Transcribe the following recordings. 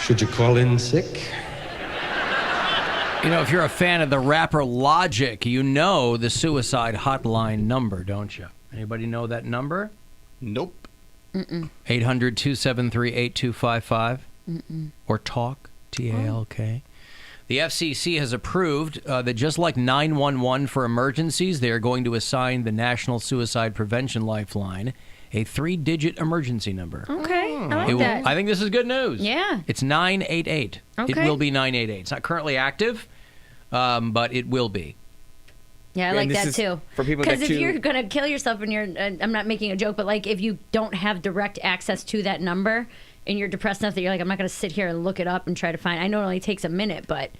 Should you call in sick? You know, if you're a fan of the rapper Logic, you know the suicide hotline number, don't you? Anybody know that number? Nope. 800-273-8255. Or TALK, T-A-L-K. The FCC has approved that just like 911 for emergencies, they are going to assign the National Suicide Prevention Lifeline a 3-digit emergency number. Okay, I like that. I think this is good news. Yeah. It's 988. Okay. It will be 988. It's not currently active, but it will be. Yeah, I like that too. For people because that if you're gonna kill yourself and I'm not making a joke, but like if you don't have direct access to that number and you're depressed enough that you're like, I'm not gonna sit here and look it up and try to find. I know it only takes a minute, but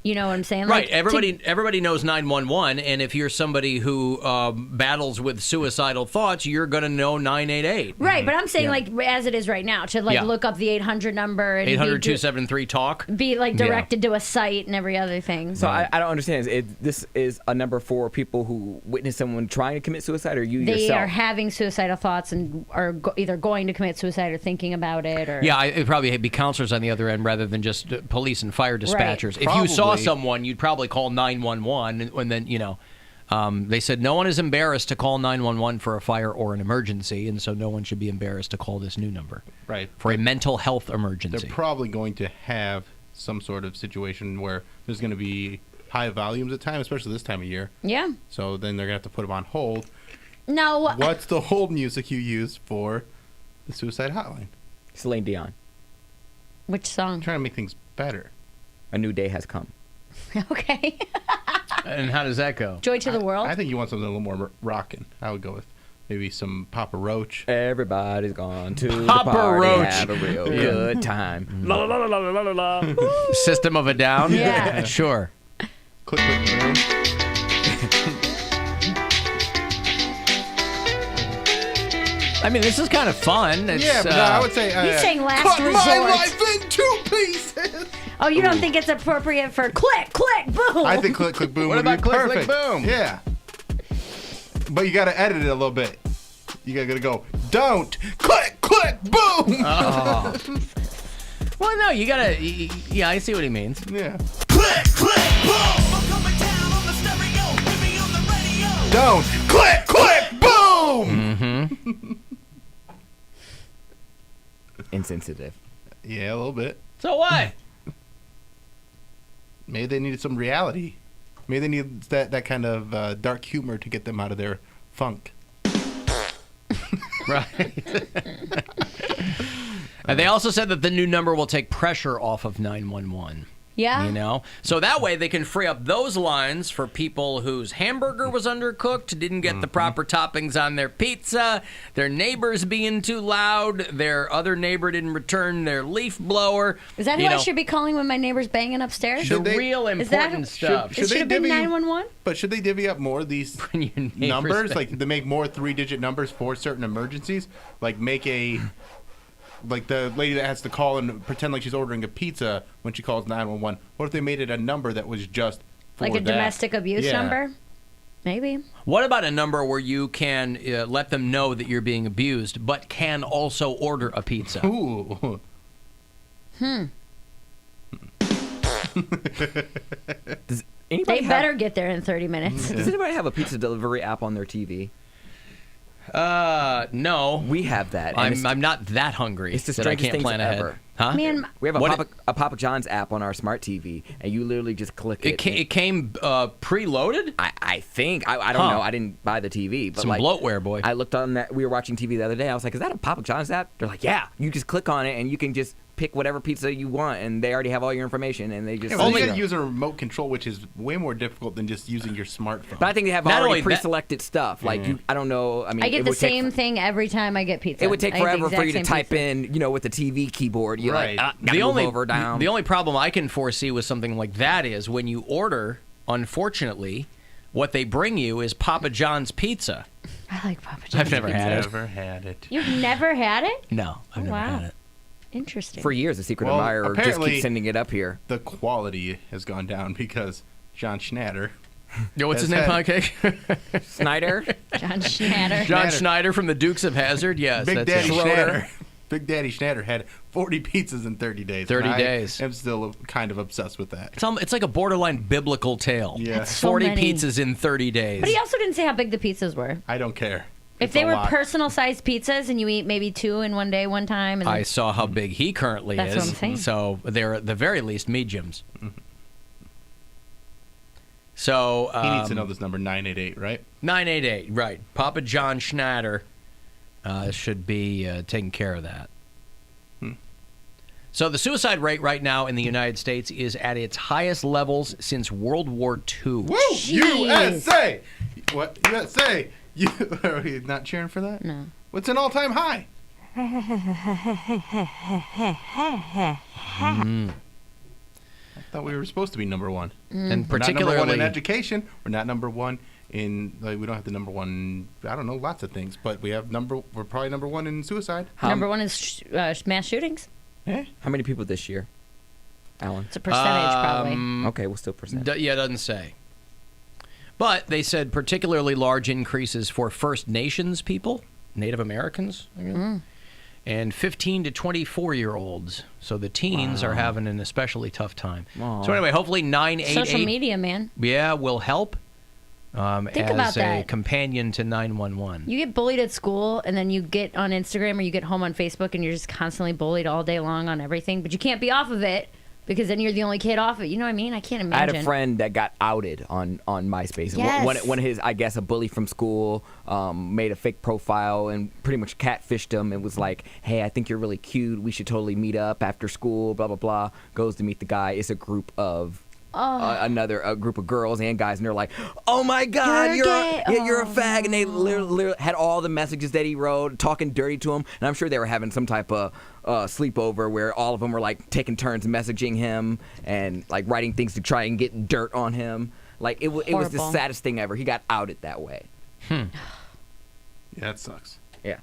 you know what I'm saying? Right. Like, Everybody knows 911, and if you're somebody who battles with suicidal thoughts, you're going to know 988. Right, but I'm saying like as it is right now, to like look up the 800 number and 800-273-TALK. be like directed to a site and every other thing. So I don't understand. This is a number for people who witness someone trying to commit suicide, or yourself? They are having suicidal thoughts and are either going to commit suicide or thinking about it. Or Yeah, it'd probably be counselors on the other end rather than just police and fire dispatchers. Right. If you saw someone, you'd probably call 911, and then, you know, they said no one is embarrassed to call 911 for a fire or an emergency, and so no one should be embarrassed to call this new number. Right. For a mental health emergency. They're probably going to have some sort of situation where there's going to be high volumes at times, especially this time of year. Yeah. So then they're going to have to put them on hold. No. What's the hold music you use for the suicide hotline? Celine Dion. Which song? I'm trying to make things better. A New Day Has Come. Okay. And how does that go? Joy to the World? I think you want something a little more rocking. I would go with maybe some Papa Roach. Everybody's gone to Papa the party, Roach. have a real good time. La la la la la la la. System of a Down? Yeah. Sure. Click, click, boom. I mean, this is kind of fun. It's, Yeah, but no, I would say... He's saying last cut resort. my life in 2 pieces! Oh, you don't think it's appropriate for click, click, boom? I think click, click, boom What would about be click, click, perfect. boom? Yeah. But you got to edit it a little bit. You got to go, don't, click, click, boom! Oh. Well, no, you gotta... Yeah, I see what he means. Yeah. Click, click, boom! I'm coming down on the stereo, give me on the radio. Don't, click, click, boom! Mm-hmm. Insensitive. Yeah, a little bit. So what? Maybe they needed some reality. Maybe they need that kind of dark humor to get them out of their funk. Right. And they also said that the new number will take pressure off of 911. Yeah. You know? So that way they can free up those lines for people whose hamburger was undercooked, didn't get the proper toppings on their pizza, their neighbors being too loud, their other neighbor didn't return their leaf blower. Is that who I should be calling when my neighbor's banging upstairs? The real important stuff. Should it be 911? But should they divvy up more of these numbers? back. Like, to make more 3-digit numbers for certain emergencies? Like, make a... Like the lady that has to call and pretend like she's ordering a pizza when she calls 911. What if they made it a number that was just for Like a that? domestic abuse number? Maybe. What about a number where you can let them know that you're being abused, but can also order a pizza? Ooh. They better get there in 30 minutes. Does anybody have a pizza delivery app on their TV? No. We have that. and I'm not that hungry. It's the that I strangest can't things plan ahead. ever. Huh? Man, We have a Papa John's app on our smart TV, and you literally just click it. It came preloaded? I think. I don't know. I didn't buy the TV. But Some bloatware, boy. I looked on that. We were watching TV the other day. I was like, is that a Papa John's app? They're like, yeah. You just click on it, and you can just pick whatever pizza you want, and they already have all your information, and they just... Yeah, well, you got to use a remote control, which is way more difficult than just using your smartphone. But I think they have Not already only that- pre-selected stuff. Like, I don't know. I mean, I get it the would take same thing every time I get pizza. It would take I get the forever for exact you to same type pizza. in, with the TV keyboard. You're Right. like, gotta move over, down. The only problem I can foresee with something like that is when you order, unfortunately, what they bring you is Papa John's pizza. I like Papa John's I've never pizza. had it. Never had it. You've never had it? No, I've never wow. had it. Interesting. For years, the secret Well, admirer just apparently- keeps sending it up here. The quality has gone down because John Schnatter... Yo, what's his name, Poundcake? Snyder? John Schnatter. John Schneider from the Dukes of Hazzard. Yes, Big that's Daddy it. Schnatter Big Daddy Schnatter had 40 pizzas in 30 days. 30 and days. I'm still kind of obsessed with that. It's like a borderline biblical tale. Yeah. That's so 40 many. pizzas in 30 days. But he also didn't say how big the pizzas were. I don't care. If It's they a were lot. personal sized pizzas and you eat maybe 2 in one day, one time, and I saw how big he currently That's is. what I'm saying. So they're at the very least mediums. So He needs to know this number 988, right? 988, right. Papa John Schnatter should be taking care of that. So the suicide rate right now in the United States is at its highest levels since World War II. Woo! Jeez. USA! What? USA! You, are you not cheering for that? No. What's an all-time high? I thought we were supposed to be number one. And We're not number one particularly in education. We're not number one in, like, we don't have the number one, I don't know, lots of things. But we're probably number one in suicide. number one is mass shootings. How many people this year, Alan? It's a percentage, probably. Okay, well, still percent. Yeah, it doesn't say. But they said particularly large increases for First Nations people, Native Americans, I guess, and 15 to 24-year-olds. So the teens are having an especially tough time. Aw. So anyway, hopefully 988 Social media, man. will help Think as about a that. companion to 911. You get bullied at school, and then you get on Instagram or you get home on Facebook, and you're just constantly bullied all day long on everything. But you can't be off of it because then you're the only kid off it. You know what I mean? I can't I imagine. had a friend that got outed on MySpace. Yes. One of his, I guess, a bully from school made a fake profile and pretty much catfished him and was like, hey, I think you're really cute. We should totally meet up after school, blah, blah, blah. Goes to meet the guy. It's a group of a group of girls and guys, and they're like, "Oh my God, You're gay." you're a fag!" And they literally had all the messages that he wrote, talking dirty to him. And I'm sure they were having some type of sleepover where all of them were like taking turns messaging him and like writing things to try and get dirt on him. Like it was the Horrible. saddest thing ever. He got outed that way. Yeah, that sucks. Yeah.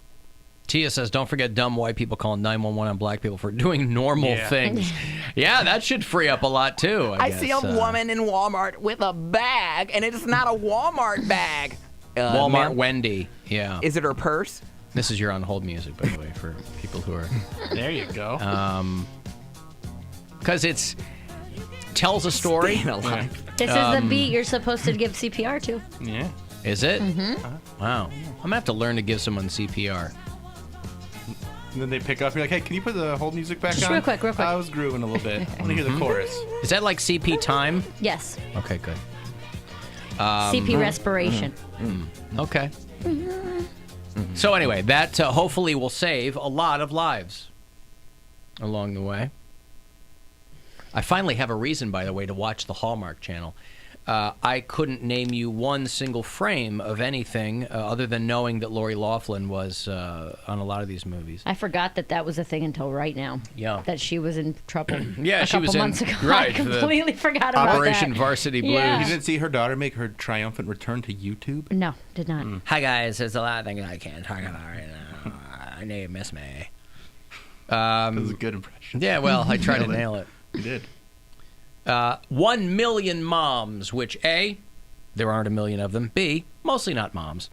Tia says, don't forget dumb white people calling 911 on black people for doing normal Yeah. things. Yeah, that should free up a lot, too, I guess. see a woman in Walmart with a bag, and it's not a Walmart bag. Walmart ma'am, Wendy. Yeah. Is it her purse? This is your on-hold music, by the way, for people who are... There you go. Because it's tells a story. Staying alive. This is the beat you're supposed to give CPR to. Yeah. Is it? Mm-hmm. Wow. I'm going to have to learn to give someone CPR. And then they pick up. You're like, hey, can you put the whole music back Just on? real quick. I was grooving a little bit. I want to hear the chorus. Is that like CP time? Yes. Okay, good. CP respiration. Okay. So anyway, that hopefully will save a lot of lives along the way. I finally have a reason, by the way, to watch the Hallmark Channel. I couldn't name you one single frame of anything other than knowing that Lori Loughlin was on a lot of these movies. I forgot that was a thing until right now. Yeah. That she was in trouble. Yeah, a she couple was in- months ago. right, I the completely forgot about Operation that. Varsity Blues. Yeah. You didn't see her daughter make her triumphant return to YouTube? No, did not. Hi guys, there's a lot of things I can't talk about right now. I know you miss me. That was a good impression. Yeah, well, I tried to nail it. You did. 1 million moms, which A, there aren't a million of them. B, mostly not moms.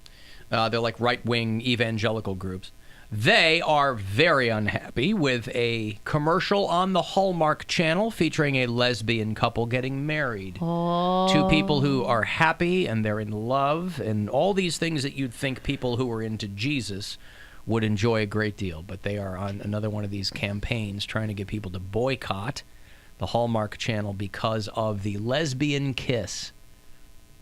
They're like right-wing evangelical groups. They are very unhappy with a commercial on the Hallmark Channel featuring a lesbian couple getting married. Two people who are happy and they're in love and all these things that you'd think people who are into Jesus would enjoy a great deal. But they are on another one of these campaigns trying to get people to boycott the Hallmark Channel because of the lesbian kiss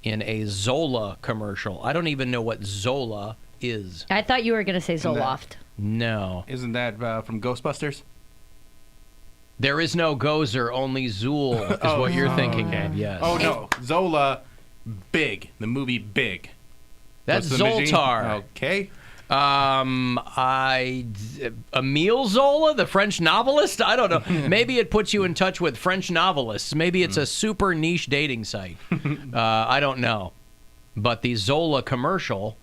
in a Zola commercial. I don't even know what Zola is. I thought you were going to say Isn't that- Zoloft. No. Isn't that from Ghostbusters? There is no Gozer, only Zool is what you're thinking of, yes. Oh, no. Zola, Big. The movie Big. That's What's the machine? Zoltar. Okay. Emile Zola, the French novelist? I don't know. Maybe it puts you in touch with French novelists. Maybe it's a super niche dating site. I don't know. But the Zola commercial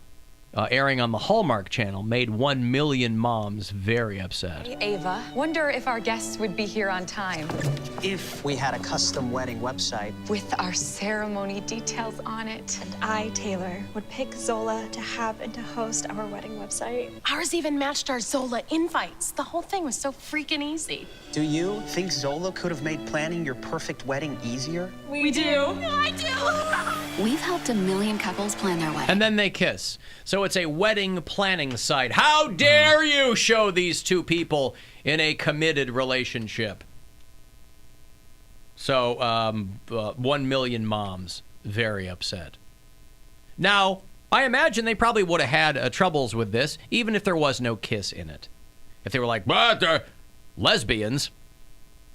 airing on the Hallmark Channel, made 1 million moms very upset. Ava, wonder if our guests would be here on time If we had a custom wedding website. with our ceremony details on it. And I, Taylor, would pick Zola to have and to host our wedding website. Ours even matched our Zola invites. The whole thing was so freaking easy. Do you think Zola could have made planning your perfect wedding easier? We do. I do. We've helped 1 million couples plan their wedding. And then they kiss. So it's a wedding planning site. How dare you show these two people in a committed relationship? So 1 million moms very upset. Now, I imagine they probably would have had troubles with this, even if there was no kiss in it. If they were like, but they're lesbians,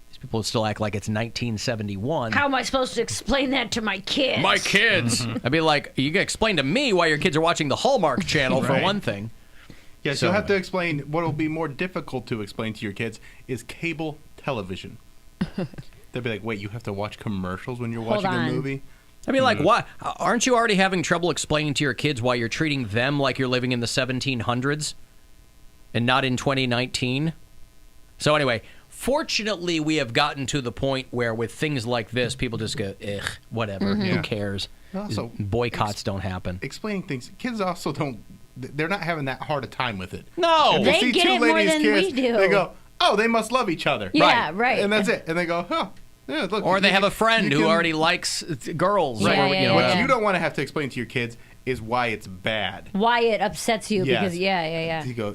these people would still act like it's 1971. How am I supposed to explain that to my kids? My kids. I'd be like, you can explain to me why your kids are watching the Hallmark Channel, for Right. one thing. Yes, So- you'll have to explain. What will be more difficult to explain to your kids is cable television. They'll be like, wait, you have to watch commercials when you're Hold watching a on. movie? I mean, like, why? Aren't you already having trouble explaining to your kids why you're treating them like you're living in the 1700s and not in 2019? So anyway, fortunately, we have gotten to the point where with things like this, people just go, ugh, whatever, who Yeah. cares? Also, Boycotts don't happen. Explaining things. Kids also don't. They're not having that hard a time with it. No! If They see get two it more ladies than kiss, we do. They go, oh, they must love each other. Yeah, right. And that's it. And they go, huh. Yeah, look, Or they you- have a friend you who can- already likes girls. Right. Or, Yeah, you know, yeah, What yeah. you don't want to have to explain to your kids is why it's bad. Why it upsets you? Yes. Because yeah. You go,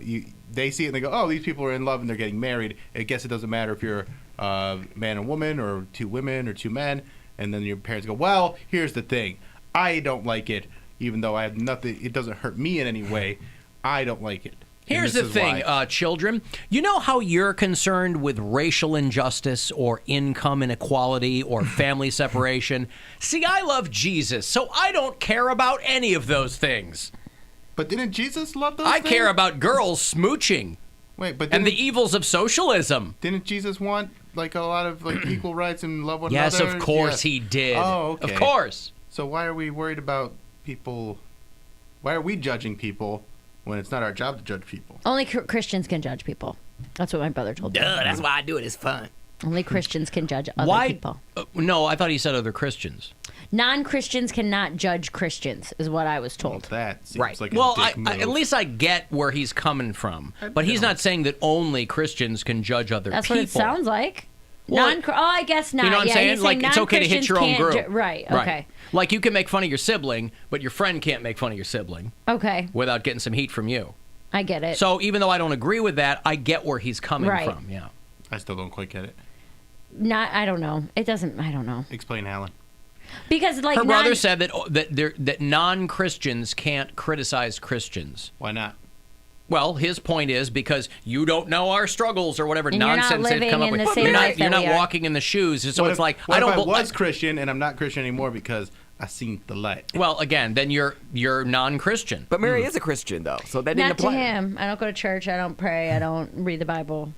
they see it and they go, oh, these people are in love and they're getting married. I guess it doesn't matter if you're man and woman or two women or two men. And then your parents go, well, here's the thing. I don't like it, even though I have nothing. It doesn't hurt me in any way. I don't like it. And Here's this the is thing, why. children. You know how you're concerned with racial injustice or income inequality or family separation? See, I love Jesus, so I don't care about any of those things. But didn't Jesus love those I things? care about girls smooching Wait, but and didn't, the evils of socialism. didn't Jesus want like a lot of like equal rights and love one Yes, another? of course Yes. he did. Oh, okay. Of course. So why are we worried about people? Why are we judging people when it's not our job to judge people? Only Christians can judge people. That's what my brother told me. That's why I do it. It's fun. Only Christians can judge other Why? people. No, I thought he said other Christians. Non-Christians cannot judge Christians, is what I was Well, told. that seems Right. like a Well, dick at move. least I get where he's coming from. But he's not saying that only Christians can judge other That's people. what it sounds like. Well, I guess not. You know what I'm yeah, saying? he's Like, it's okay to hit your own non-Christians group. can't right, okay. Like, you can make fun of your sibling, but your friend can't make fun of your sibling Okay, without getting some heat from you. I get it. So even though I don't agree with that, I get where he's coming Right. from. Yeah. I still don't quite get it. I don't know. It doesn't, I don't know. Explain, Alan. Because, like, Her brother said that non-Christians can't criticize Christians. Why not? Well, his point is because you don't know our struggles or whatever And you're not nonsense they've living come up in with. the same You're life not, you're that not we are. walking in the shoes. So What it's if, like what I don't. if I bel- was Christian and I'm not Christian anymore because I seen the light. Well, again, then you're non-Christian. But Mary is a Christian, though, so that didn't not to apply. him. I don't go to church. I don't pray. I don't read the Bible.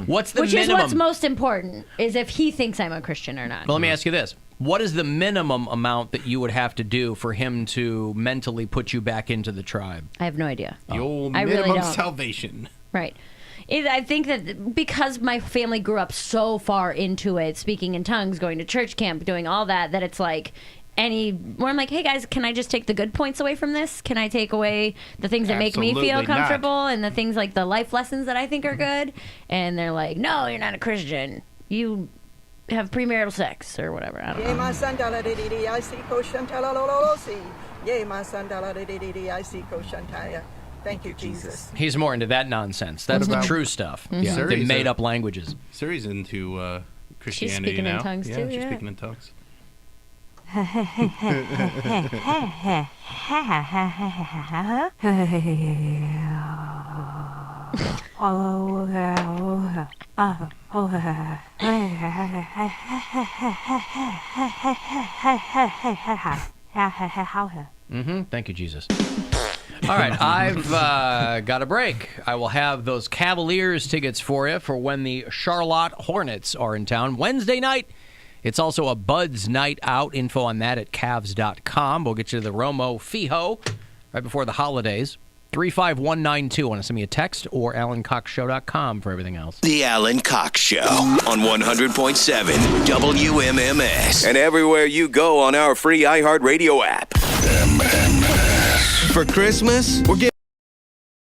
What's the Which minimum? is what's most important, is if he thinks I'm a Christian or not. Well, let me ask you this. What is the minimum amount that you would have to do for him to mentally put you back into the tribe? I have no idea. The old I really minimum don't. salvation. Right. I think that because my family grew up so far into it, speaking in tongues, going to church camp, doing all that, that it's like where I'm like, hey guys, can I just take the good points away from this? Can I take away the things that make me Absolutely feel not. comfortable and the things like the life lessons that I think are good? And they're like, no, you're not a Christian. You have premarital sex or whatever. I don't know. my sandala de di I see Koshantala Lolosi. Yea, my sandala de di I see Koshantaya. Thank you, Jesus. He's more into that nonsense. That's the about- true stuff. Mm-hmm. Yeah, Suri's they made a- up languages. Suri's into Christianity speaking in now. tongues, yeah, too, she's yeah. speaking in tongues. Thank you, Jesus. All right, I've got a break. I will have those Cavaliers tickets for you for when the Charlotte Hornets are in town Wednesday night. It's also a Buds night out. Info on that at Cavs.com. We'll get you to the Romo Fijo right before the holidays. 35192. Want to send me a text or AlanCoxShow.com for everything else. The Alan Cox Show on 100.7 WMMS. And everywhere you go on our free iHeartRadio app. For Christmas, we're giving